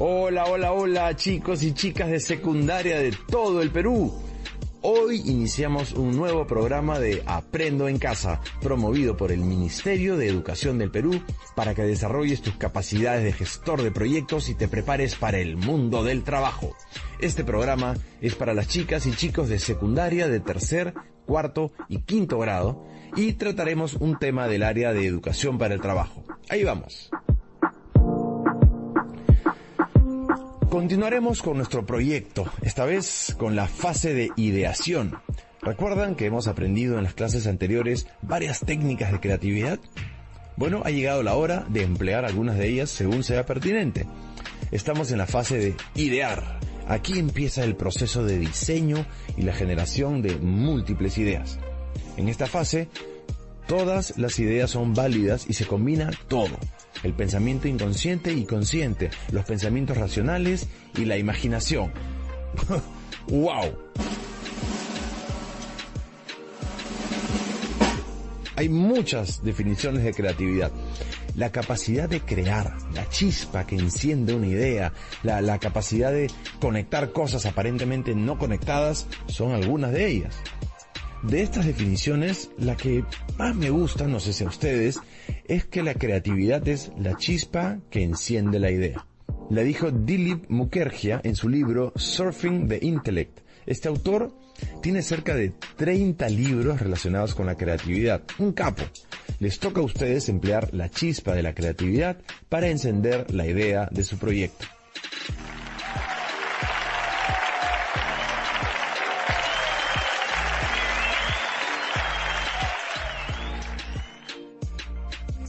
Hola, hola, hola chicos y chicas de secundaria de todo el Perú. Hoy iniciamos un nuevo programa de Aprendo en Casa, promovido por el Ministerio de Educación del Perú, para que desarrolles tus capacidades de gestor de proyectos y te prepares para el mundo del trabajo. Este programa es para las chicas y chicos de secundaria de tercer, cuarto y quinto grado y trataremos un tema del área de educación para el trabajo. Ahí vamos. Continuaremos con nuestro proyecto, esta vez con la fase de ideación. ¿Recuerdan que hemos aprendido en las clases anteriores varias técnicas de creatividad? Bueno, ha llegado la hora de emplear algunas de ellas según sea pertinente. Estamos en la fase de idear. Aquí empieza el proceso de diseño y la generación de múltiples ideas. En esta fase, todas las ideas son válidas y se combina todo. El pensamiento inconsciente y consciente, los pensamientos racionales y la imaginación. ¡Wow! Hay muchas definiciones de creatividad. La capacidad de crear, la chispa que enciende una idea, la capacidad de conectar cosas aparentemente no conectadas, son algunas de ellas. De estas definiciones, la que más me gusta, no sé si a ustedes, es que la creatividad es la chispa que enciende la idea. La dijo Dilip Mukherjee en su libro Surfing the Intellect. Este autor tiene cerca de 30 libros relacionados con la creatividad. Un capo. Les toca a ustedes emplear la chispa de la creatividad para encender la idea de su proyecto.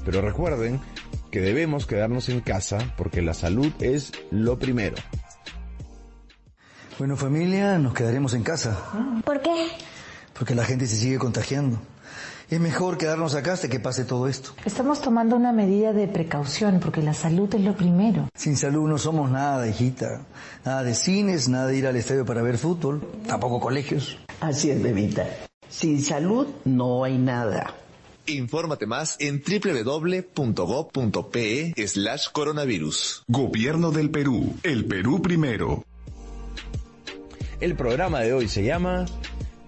Pero recuerden que debemos quedarnos en casa porque la salud es lo primero. Bueno, familia, nos quedaremos en casa. ¿Por qué? Porque la gente se sigue contagiando. Es mejor quedarnos acá hasta que pase todo esto. Estamos tomando una medida de precaución porque la salud es lo primero. Sin salud no somos nada, hijita. Nada de cines, nada de ir al estadio para ver fútbol, tampoco colegios. Así es, bebita. Sin salud no hay nada. Infórmate más en www.gov.pe/coronavirus. Gobierno del Perú. El Perú primero. El programa de hoy se llama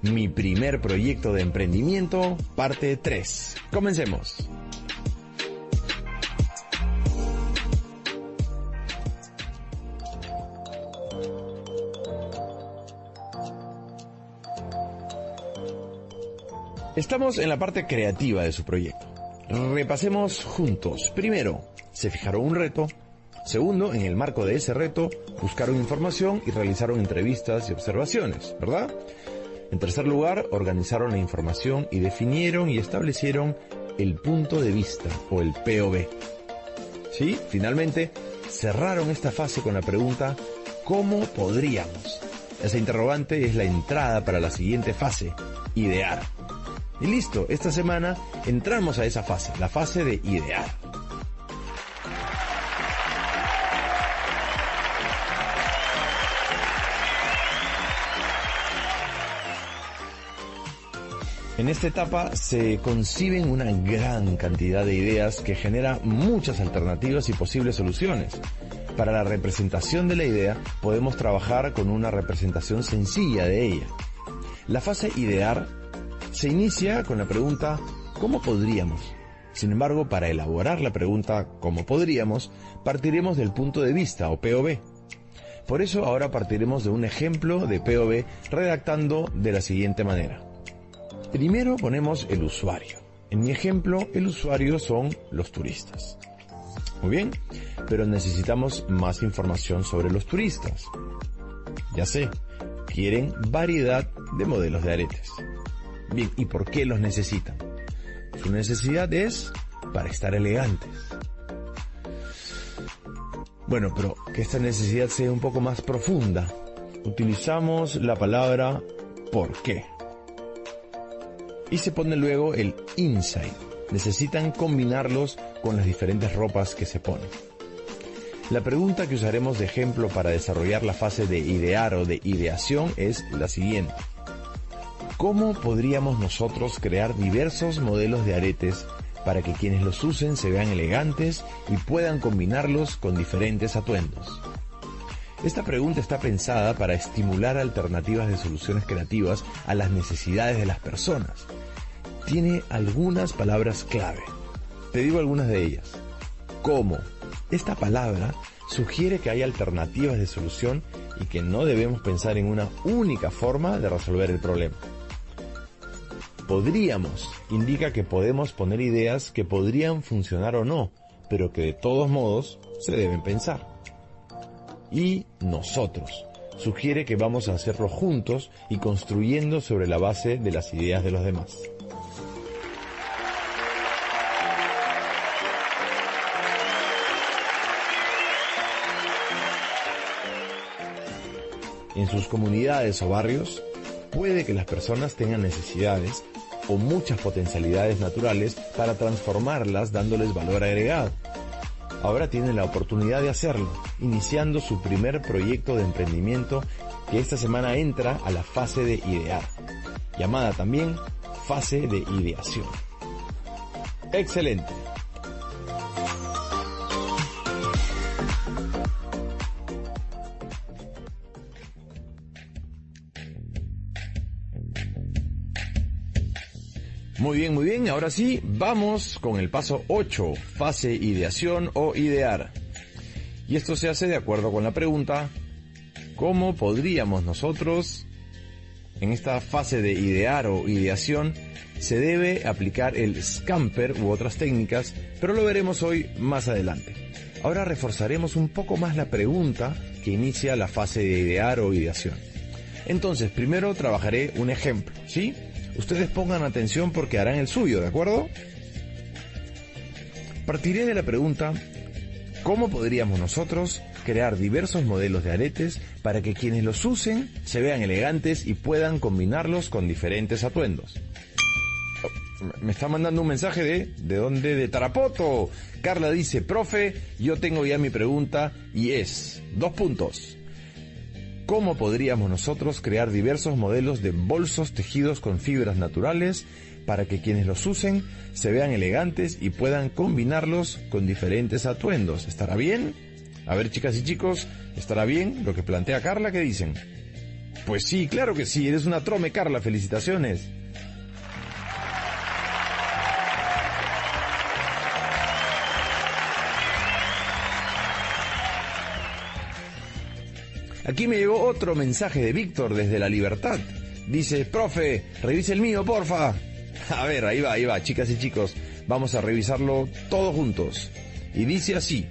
Mi primer proyecto de emprendimiento, parte 3. Comencemos. Estamos en la parte creativa de su proyecto. Repasemos juntos. Primero, se fijaron un reto. Segundo, en el marco de ese reto, buscaron información y realizaron entrevistas y observaciones, ¿verdad? En tercer lugar, organizaron la información y definieron y establecieron el punto de vista o el POV. ¿Sí? Finalmente, cerraron esta fase con la pregunta ¿cómo podríamos? Esa interrogante es la entrada para la siguiente fase, idear. Y listo, esta semana entramos a esa fase, la fase de idear. En esta etapa se conciben una gran cantidad de ideas que genera muchas alternativas y posibles soluciones. Para la representación de la idea podemos trabajar con una representación sencilla de ella. La fase idear se inicia con la pregunta ¿cómo podríamos? Sin embargo, para elaborar la pregunta ¿cómo podríamos?, partiremos del punto de vista o POV. Por eso ahora partiremos de un ejemplo de POV redactando de la siguiente manera. Primero ponemos el usuario. En mi ejemplo, el usuario son los turistas. Muy bien, pero necesitamos más información sobre los turistas. Ya sé, quieren variedad de modelos de aretes. Bien, ¿y por qué los necesitan? Su necesidad es para estar elegantes. Bueno, pero que esta necesidad sea un poco más profunda, utilizamos la palabra ¿por qué? Y se pone luego el insight. Necesitan combinarlos con las diferentes ropas que se ponen. La pregunta que usaremos de ejemplo para desarrollar la fase de idear o de ideación es la siguiente. ¿Cómo podríamos nosotros crear diversos modelos de aretes para que quienes los usen se vean elegantes y puedan combinarlos con diferentes atuendos? Esta pregunta está pensada para estimular alternativas de soluciones creativas a las necesidades de las personas. Tiene algunas palabras clave. Te digo algunas de ellas. ¿Cómo? Esta palabra sugiere que hay alternativas de solución y que no debemos pensar en una única forma de resolver el problema. Podríamos indica que podemos poner ideas que podrían funcionar o no, pero que de todos modos se deben pensar. Y nosotros sugiere que vamos a hacerlo juntos y construyendo sobre la base de las ideas de los demás. En sus comunidades o barrios, puede que las personas tengan necesidades o muchas potencialidades naturales para transformarlas dándoles valor agregado. Ahora tienen la oportunidad de hacerlo, iniciando su primer proyecto de emprendimiento que esta semana entra a la fase de idear, llamada también fase de ideación. ¡Excelente! Muy bien, muy bien. Ahora sí, vamos con el paso 8, fase ideación o idear. Y esto se hace de acuerdo con la pregunta, ¿cómo podríamos nosotros, en esta fase de idear o ideación, se debe aplicar el Scamper u otras técnicas, pero lo veremos hoy más adelante. Ahora reforzaremos un poco más la pregunta que inicia la fase de idear o ideación. Entonces, primero trabajaré un ejemplo, ¿sí? Ustedes pongan atención porque harán el suyo, ¿de acuerdo? Partiré de la pregunta, ¿cómo podríamos nosotros crear diversos modelos de aretes para que quienes los usen se vean elegantes y puedan combinarlos con diferentes atuendos? Me está mandando un mensaje ¿de dónde? De Tarapoto. Carla dice, profe, yo tengo ya mi pregunta y es, 2 puntos. ¿Cómo podríamos nosotros crear diversos modelos de bolsos tejidos con fibras naturales para que quienes los usen se vean elegantes y puedan combinarlos con diferentes atuendos? ¿Estará bien? A ver, chicas y chicos, ¿estará bien lo que plantea Carla? ¿Qué dicen? Pues sí, claro que sí, eres una trome, Carla, felicitaciones. Aquí me llegó otro mensaje de Víctor desde La Libertad. Dice, profe, revise el mío, porfa. A ver, ahí va, chicas y chicos. Vamos a revisarlo todos juntos. Y dice así.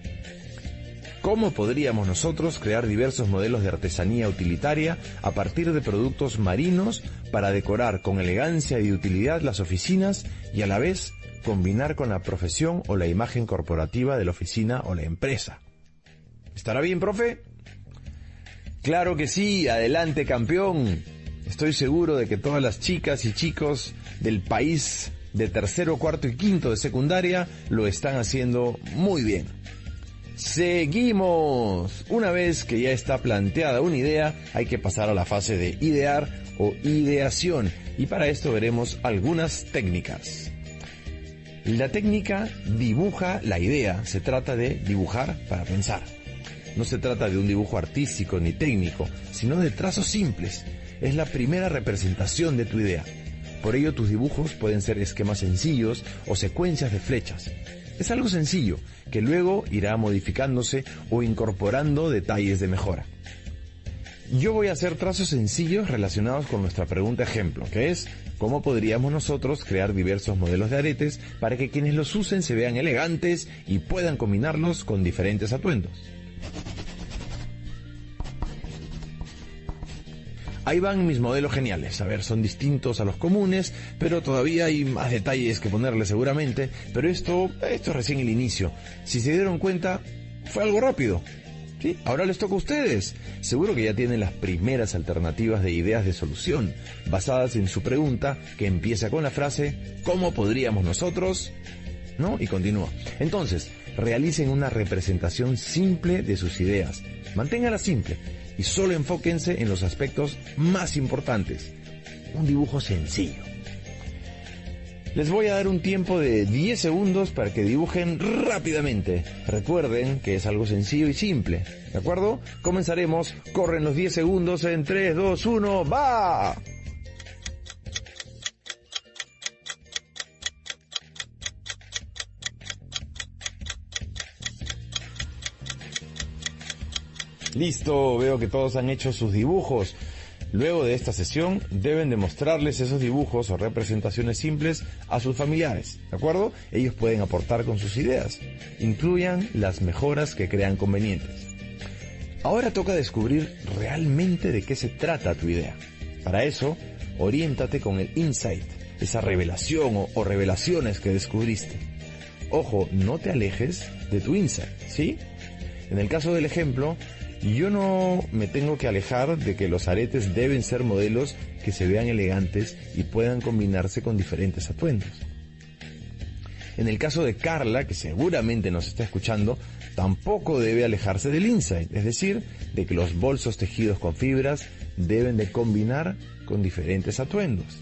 ¿Cómo podríamos nosotros crear diversos modelos de artesanía utilitaria a partir de productos marinos para decorar con elegancia y utilidad las oficinas y a la vez combinar con la profesión o la imagen corporativa de la oficina o la empresa? ¿Estará bien, profe? Claro que sí, adelante campeón. Estoy seguro de que todas las chicas y chicos del país de tercero, cuarto y quinto de secundaria lo están haciendo muy bien. Seguimos. Una vez que ya está planteada una idea, hay que pasar a la fase de idear o ideación y para esto veremos algunas técnicas. La técnica dibuja la idea, se trata de dibujar para pensar. No se trata de un dibujo artístico ni técnico, sino de trazos simples. Es la primera representación de tu idea. Por ello tus dibujos pueden ser esquemas sencillos o secuencias de flechas. Es algo sencillo, que luego irá modificándose o incorporando detalles de mejora. Yo voy a hacer trazos sencillos relacionados con nuestra pregunta ejemplo, que es ¿cómo podríamos nosotros crear diversos modelos de aretes para que quienes los usen se vean elegantes y puedan combinarlos con diferentes atuendos? Ahí van mis modelos geniales. A ver, son distintos a los comunes, pero todavía hay más detalles que ponerle seguramente. Pero esto es recién el inicio. Si se dieron cuenta, fue algo rápido. ¿Sí? Ahora les toca a ustedes. Seguro que ya tienen las primeras alternativas de ideas de solución, basadas en su pregunta, que empieza con la frase ¿cómo podríamos nosotros? ¿No? Y continúa. Entonces, realicen una representación simple de sus ideas. Manténganla simple. Y solo enfóquense en los aspectos más importantes. Un dibujo sencillo. Les voy a dar un tiempo de 10 segundos para que dibujen rápidamente. Recuerden que es algo sencillo y simple, ¿de acuerdo? Comenzaremos, corren los 10 segundos en 3, 2, 1, ¡va! Listo, veo que todos han hecho sus dibujos. Luego de esta sesión deben demostrarles esos dibujos o representaciones simples a sus familiares, ¿de acuerdo? Ellos pueden aportar con sus ideas. Incluyan las mejoras que crean convenientes. Ahora toca descubrir realmente de qué se trata tu idea. Para eso, oriéntate con el insight, esa revelación o revelaciones que descubriste. Ojo, no te alejes de tu insight, ¿sí? En el caso del ejemplo, yo no me tengo que alejar de que los aretes deben ser modelos que se vean elegantes y puedan combinarse con diferentes atuendos. En el caso de Carla, que seguramente nos está escuchando, tampoco debe alejarse del insight, es decir, de que los bolsos tejidos con fibras deben de combinar con diferentes atuendos.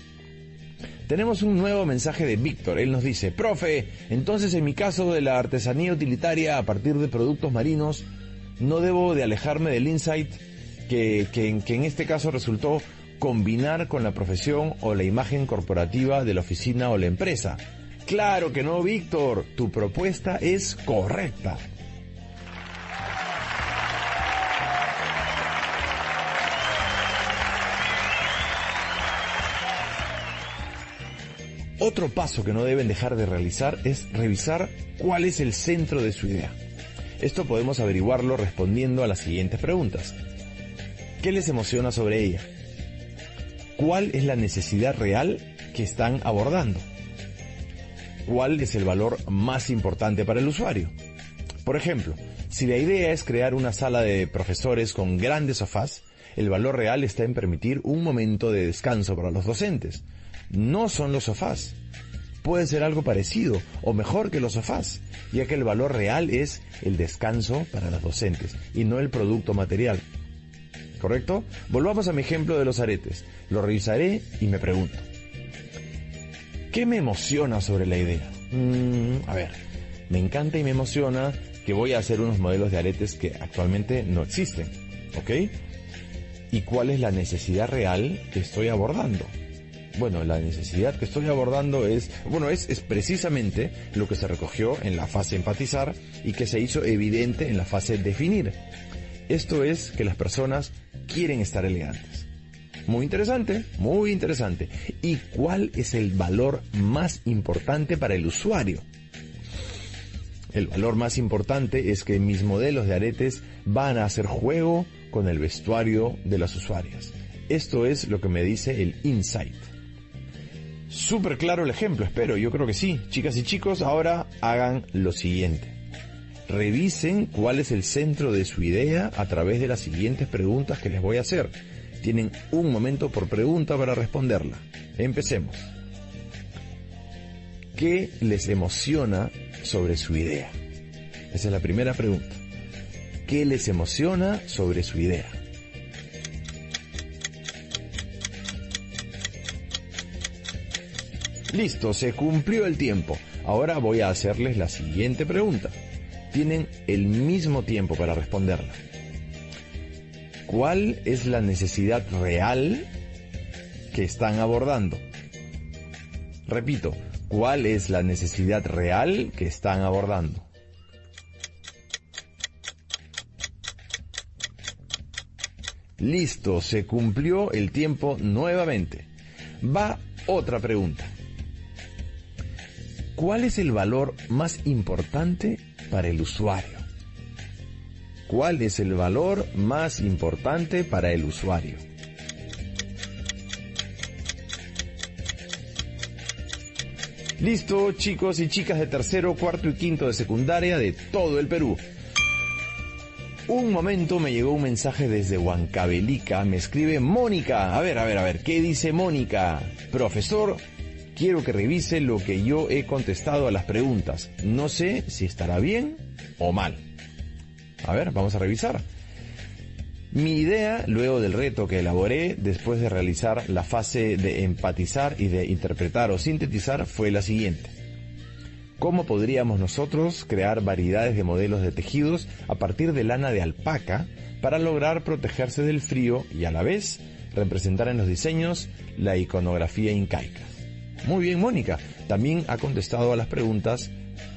Tenemos un nuevo mensaje de Víctor. Él nos dice: profe, entonces en mi caso de la artesanía utilitaria a partir de productos marinos, no debo de alejarme del insight que en este caso resultó combinar con la profesión o la imagen corporativa de la oficina o la empresa. Claro que no, Víctor, tu propuesta es correcta. Otro paso que no deben dejar de realizar es revisar cuál es el centro de su idea. Esto podemos averiguarlo respondiendo a las siguientes preguntas. ¿Qué les emociona sobre ella? ¿Cuál es la necesidad real que están abordando? ¿Cuál es el valor más importante para el usuario? Por ejemplo, si la idea es crear una sala de profesores con grandes sofás, el valor real está en permitir un momento de descanso para los docentes. No son los sofás. Puede ser algo parecido o mejor que los sofás, ya que el valor real es el descanso para los docentes y no el producto material. ¿Correcto? Volvamos a mi ejemplo de los aretes. Lo revisaré y me pregunto: ¿qué me emociona sobre la idea? Me encanta y me emociona que voy a hacer unos modelos de aretes que actualmente no existen, ¿ok? ¿Y cuál es la necesidad real que estoy abordando? Bueno, la necesidad que estoy abordando es precisamente lo que se recogió en la fase enfatizar y que se hizo evidente en la fase definir. Esto es que las personas quieren estar elegantes. Muy interesante, muy interesante. ¿Y cuál es el valor más importante para el usuario? El valor más importante es que mis modelos de aretes van a hacer juego con el vestuario de las usuarias. Esto es lo que me dice el insight. Súper claro el ejemplo, espero, yo creo que sí. Chicas y chicos, ahora hagan lo siguiente. Revisen cuál es el centro de su idea a través de las siguientes preguntas que les voy a hacer. Tienen un momento por pregunta para responderla. Empecemos. ¿Qué les emociona sobre su idea? Esa es la primera pregunta. ¿Qué les emociona sobre su idea? Listo, se cumplió el tiempo. Ahora voy a hacerles la siguiente pregunta. Tienen el mismo tiempo para responderla. ¿Cuál es la necesidad real que están abordando? Repito, ¿cuál es la necesidad real que están abordando? Listo, se cumplió el tiempo nuevamente. Va otra pregunta. ¿Cuál es el valor más importante para el usuario? ¿Cuál es el valor más importante para el usuario? Listo, chicos y chicas de tercero, cuarto y quinto de secundaria de todo el Perú. Un momento, me llegó un mensaje desde Huancavelica. Me escribe Mónica. A ver, ¿qué dice Mónica? Profesor, quiero que revise lo que yo he contestado a las preguntas. No sé si estará bien o mal. A ver, vamos a revisar. Mi idea, luego del reto que elaboré, después de realizar la fase de empatizar y de interpretar o sintetizar, fue la siguiente. ¿Cómo podríamos nosotros crear variedades de modelos de tejidos a partir de lana de alpaca para lograr protegerse del frío y a la vez representar en los diseños la iconografía incaica? Muy bien, Mónica. También ha contestado a las preguntas.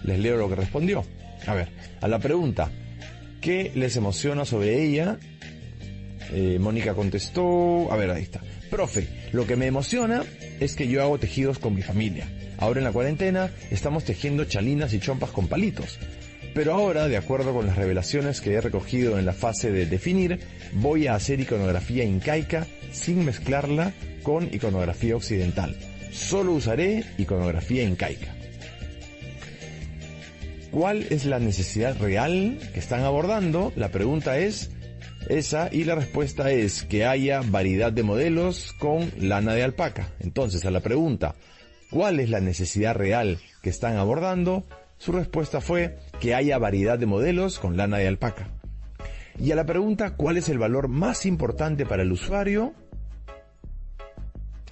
Les leo lo que respondió. A ver, a la pregunta, ¿qué les emociona sobre ella? Mónica contestó, a ver, ahí está. Profe, lo que me emociona es que yo hago tejidos con mi familia. Ahora en la cuarentena estamos tejiendo chalinas y chompas con palitos. Pero ahora, de acuerdo con las revelaciones que he recogido en la fase de definir, voy a hacer iconografía incaica sin mezclarla con iconografía occidental. Solo usaré iconografía incaica. ¿Cuál es la necesidad real que están abordando? La pregunta es esa y la respuesta es que haya variedad de modelos con lana de alpaca. Entonces, a la pregunta, ¿cuál es la necesidad real que están abordando? Su respuesta fue que haya variedad de modelos con lana de alpaca. Y a la pregunta, ¿cuál es el valor más importante para el usuario?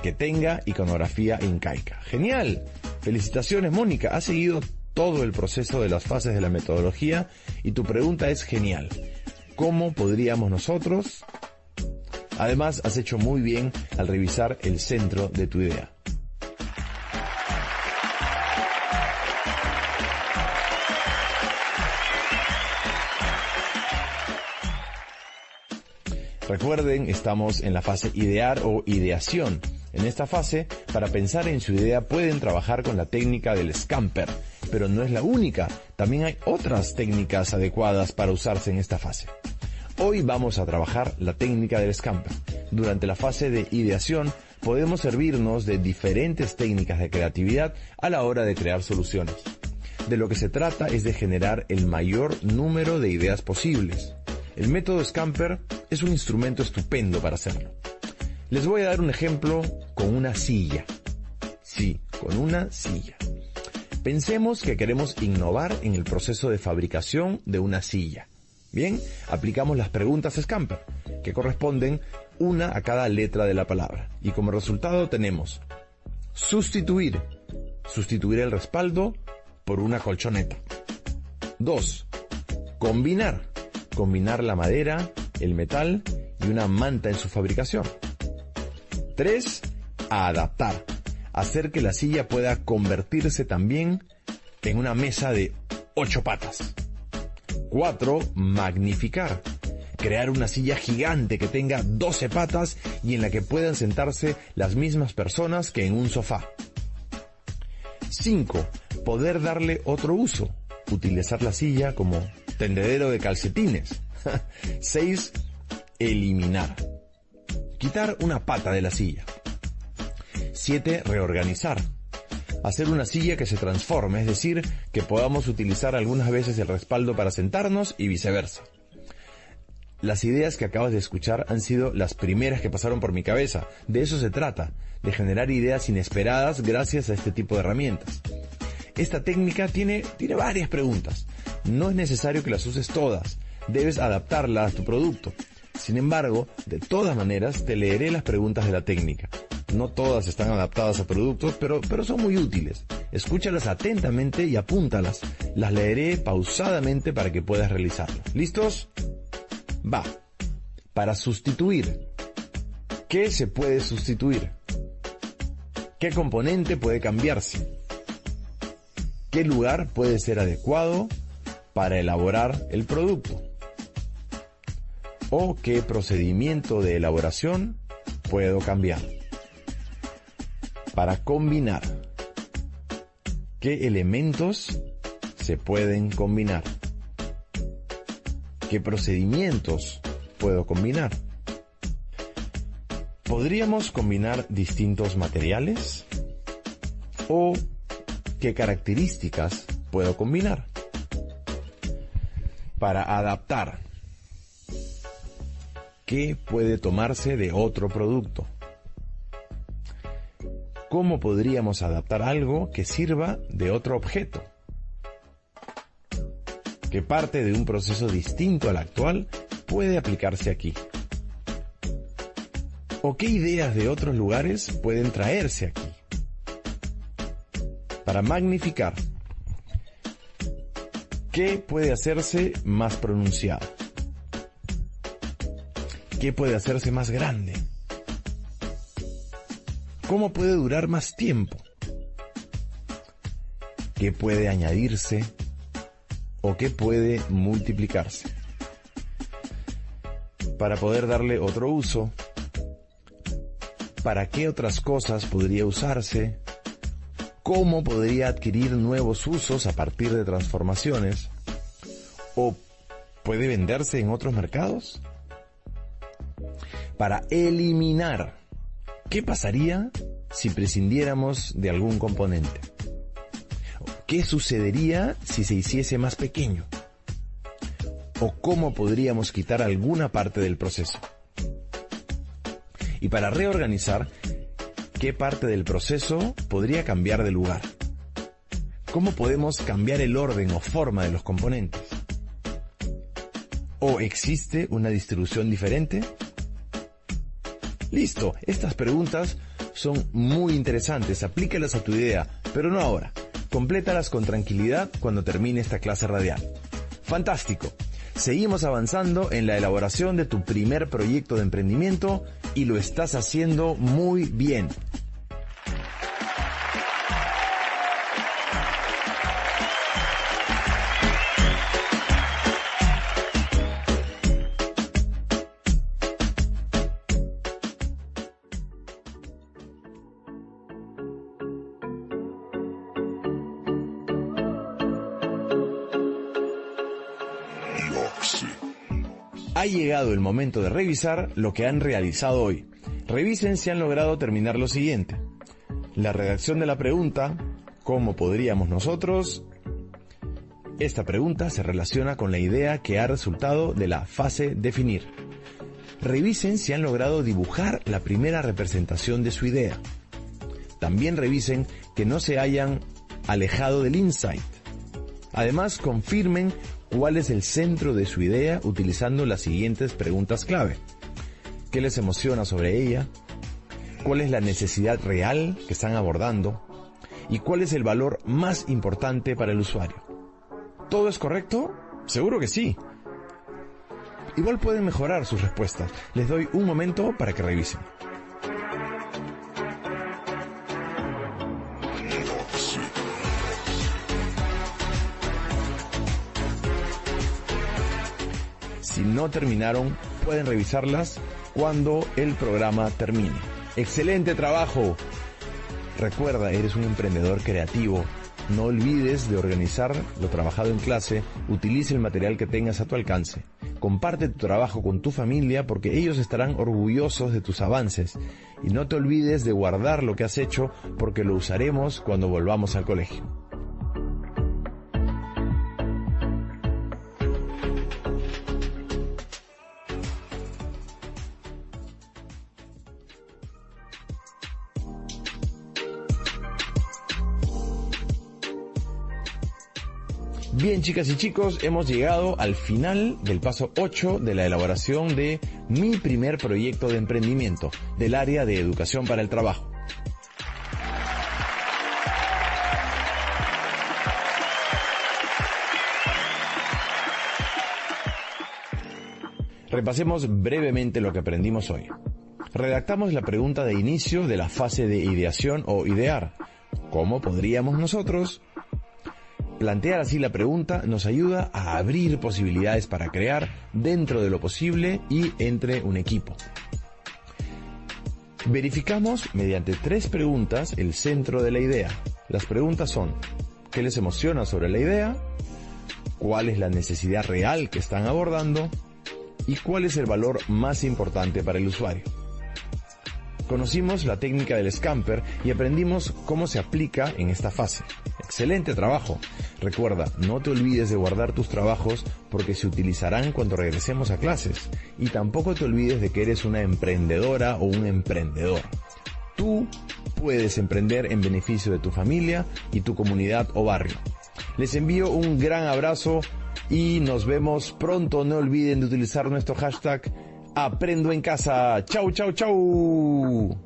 Que tenga iconografía incaica. ¡Genial! Felicitaciones, Mónica. Has seguido todo el proceso de las fases de la metodología y tu pregunta es genial. ¿Cómo podríamos nosotros? Además, has hecho muy bien al revisar el centro de tu idea. Recuerden, estamos en la fase idear o ideación. En esta fase, para pensar en su idea pueden trabajar con la técnica del Scamper, pero no es la única. También hay otras técnicas adecuadas para usarse en esta fase. Hoy vamos a trabajar la técnica del Scamper. Durante la fase de ideación podemos servirnos de diferentes técnicas de creatividad a la hora de crear soluciones. De lo que se trata es de generar el mayor número de ideas posibles. El método Scamper es un instrumento estupendo para hacerlo. Les voy a dar un ejemplo con una silla. Sí, con una silla. Pensemos que queremos innovar en el proceso de fabricación de una silla. Bien, aplicamos las preguntas Scamper, que corresponden una a cada letra de la palabra. Y como resultado tenemos sustituir. Sustituir el respaldo por una colchoneta. 2. Combinar. Combinar la madera, el metal y una manta en su fabricación. 3. Adaptar. Hacer que la silla pueda convertirse también en una mesa de 8 patas. 4. Magnificar. Crear una silla gigante que tenga 12 patas y en la que puedan sentarse las mismas personas que en un sofá. 5. Poder darle otro uso. Utilizar la silla como tendedero de calcetines. 6. Eliminar. Quitar una pata de la silla. 7. Reorganizar. Hacer una silla que se transforme, es decir, que podamos utilizar algunas veces el respaldo para sentarnos y viceversa. Las ideas que acabas de escuchar han sido las primeras que pasaron por mi cabeza. De eso se trata, de generar ideas inesperadas gracias a este tipo de herramientas. Esta técnica tiene varias preguntas. No es necesario que las uses todas. Debes adaptarla a tu producto. Sin embargo, de todas maneras, te leeré las preguntas de la técnica. No todas están adaptadas a productos, pero son muy útiles. Escúchalas atentamente y apúntalas. Las leeré pausadamente para que puedas realizarlas. ¿Listos? Va. Para sustituir. ¿Qué se puede sustituir? ¿Qué componente puede cambiarse? ¿Qué lugar puede ser adecuado para elaborar el producto? ¿O qué procedimiento de elaboración puedo cambiar? Para combinar. ¿Qué elementos se pueden combinar? ¿Qué procedimientos puedo combinar? ¿Podríamos combinar distintos materiales? ¿O qué características puedo combinar? Para adaptar. ¿Qué puede tomarse de otro producto? ¿Cómo podríamos adaptar algo que sirva de otro objeto? ¿Qué parte de un proceso distinto al actual puede aplicarse aquí? ¿O qué ideas de otros lugares pueden traerse aquí? Para magnificar, ¿qué puede hacerse más pronunciado? ¿Qué puede hacerse más grande? ¿Cómo puede durar más tiempo? ¿Qué puede añadirse o qué puede multiplicarse? Para poder darle otro uso, ¿para qué otras cosas podría usarse? ¿Cómo podría adquirir nuevos usos a partir de transformaciones? ¿O puede venderse en otros mercados? Para eliminar, ¿qué pasaría si prescindiéramos de algún componente? ¿Qué sucedería si se hiciese más pequeño? ¿O cómo podríamos quitar alguna parte del proceso? Y para reorganizar, ¿qué parte del proceso podría cambiar de lugar? ¿Cómo podemos cambiar el orden o forma de los componentes? ¿O existe una distribución diferente? Listo, estas preguntas son muy interesantes, aplícalas a tu idea, pero no ahora. Complétalas con tranquilidad cuando termine esta clase radial. ¡Fantástico! Seguimos avanzando en la elaboración de tu primer proyecto de emprendimiento y lo estás haciendo muy bien. Ha llegado el momento de revisar lo que han realizado hoy. Revisen si han logrado terminar lo siguiente: la redacción de la pregunta, ¿cómo podríamos nosotros? Esta pregunta se relaciona con la idea que ha resultado de la fase definir. Revisen si han logrado dibujar la primera representación de su idea. También revisen que no se hayan alejado del insight. Además, confirmen cuál es el centro de su idea utilizando las siguientes preguntas clave. ¿Qué les emociona sobre ella? ¿Cuál es la necesidad real que están abordando? ¿Y cuál es el valor más importante para el usuario? ¿Todo es correcto? Seguro que sí. Igual pueden mejorar sus respuestas. Les doy un momento para que revisen. Si no terminaron, pueden revisarlas cuando el programa termine. ¡Excelente trabajo! Recuerda, eres un emprendedor creativo. No olvides de organizar lo trabajado en clase. Utilice el material que tengas a tu alcance. Comparte tu trabajo con tu familia porque ellos estarán orgullosos de tus avances. Y no te olvides de guardar lo que has hecho porque lo usaremos cuando volvamos al colegio. Bien, chicas y chicos, hemos llegado al final del paso 8 de la elaboración de mi primer proyecto de emprendimiento del área de educación para el trabajo. Repasemos brevemente lo que aprendimos hoy. Redactamos la pregunta de inicio de la fase de ideación o idear. ¿Cómo podríamos nosotros? Plantear así la pregunta nos ayuda a abrir posibilidades para crear dentro de lo posible y entre un equipo. Verificamos mediante 3 preguntas el centro de la idea. Las preguntas son: ¿qué les emociona sobre la idea? ¿Cuál es la necesidad real que están abordando? ¿Y cuál es el valor más importante para el usuario? Conocimos la técnica del Scamper y aprendimos cómo se aplica en esta fase. ¡Excelente trabajo! Recuerda, no te olvides de guardar tus trabajos porque se utilizarán cuando regresemos a clases. Y tampoco te olvides de que eres una emprendedora o un emprendedor. Tú puedes emprender en beneficio de tu familia y tu comunidad o barrio. Les envío un gran abrazo y nos vemos pronto. No olviden de utilizar nuestro hashtag Aprendo en casa. Chau, chau, chau.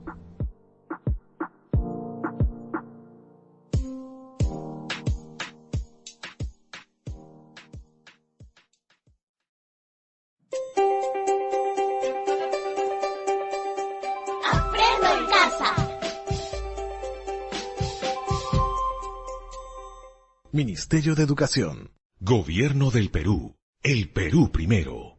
Ministerio de Educación. Gobierno del Perú. El Perú primero.